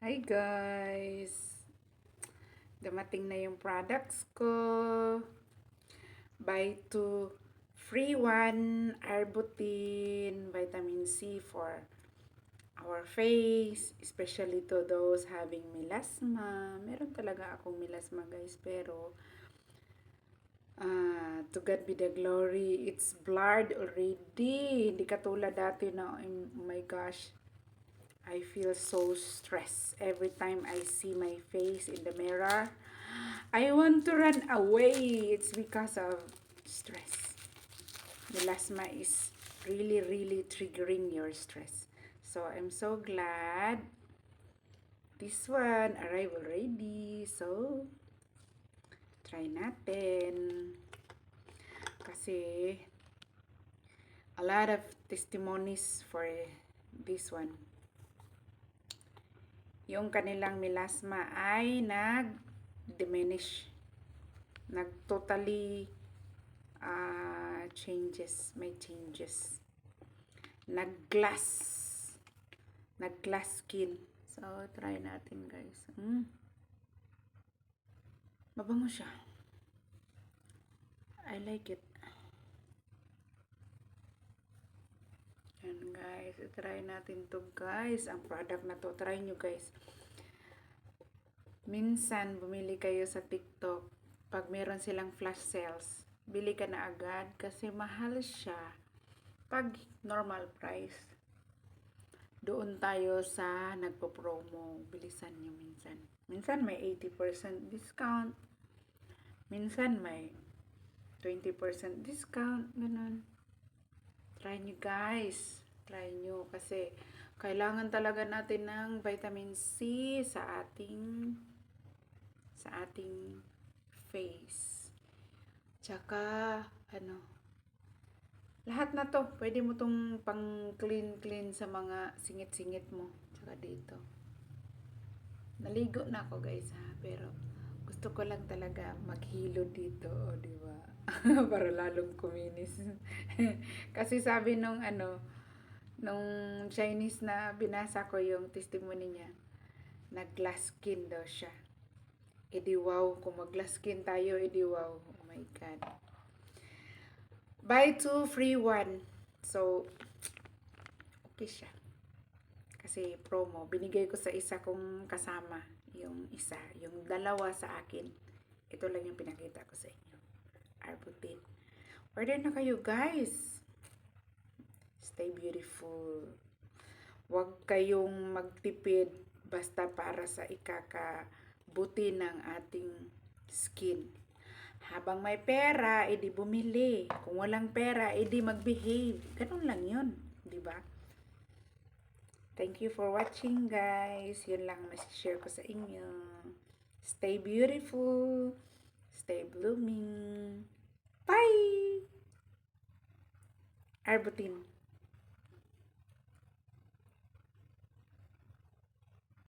Hi guys! Dumating na yung products ko. Buy 2, free 1, Arbutin, vitamin C for our face, especially to those having melasma. Meron talaga akong melasma guys, pero to God be the glory, it's blurred already. Hindi katulad dati na, oh my gosh, I feel so stressed every time I see my face in the mirror. I want to run away. It's because of stress. Melasma is really, really triggering your stress. So I'm so glad this one arrived already. So try natin. Kasi a lot of testimonies for this one. Yung kanilang melasma ay nag-diminish. Nag-totally changes. May changes. Nag-glass. Nag-glass skin. So, try natin guys. Mabango siya. I like it. Yan guys. Try natin to guys. Ang product na to. Try nyo guys. Minsan, bumili kayo sa TikTok. Pag meron silang flash sales, bili ka na agad kasi mahal siya. Pag normal price, doon tayo sa nagpo-promo. Bilisan nyo minsan. Minsan may 80% discount. Minsan may 20% discount. Ganun. Try nyo guys. Try nyo kasi kailangan talaga natin ng vitamin C sa ating face. Tsaka, lahat na to, pwede mo tong pang clean sa mga singit-singit mo. Tsaka dito. Naligo na ako guys ha, pero gusto ko lang talaga maghilo dito, di ba? Para lalong kuminis. Kasi sabi nung Chinese na binasa ko yung testimony niya, nag-glass skin daw siya. Edi wow, kung mag-glass skin tayo, edi wow. Oh my God. Buy 2, free 1. So, okay siya. Kasi promo, binigay ko sa isa kong kasama. Yung isa, yung dalawa sa akin. Ito lang yung pinakita ko sa inyo. Arbutin. Order na kayo guys. Stay beautiful. Huwag kayong magtipid basta para sa ikakabuti ng ating skin. Habang may pera, edi bumili. Kung walang pera, edi mag-behave. Ganun lang yun. Diba? Thank you for watching guys. Yun lang masishare ko sa inyo. Stay beautiful. Stay blooming. Bye! Arbutin.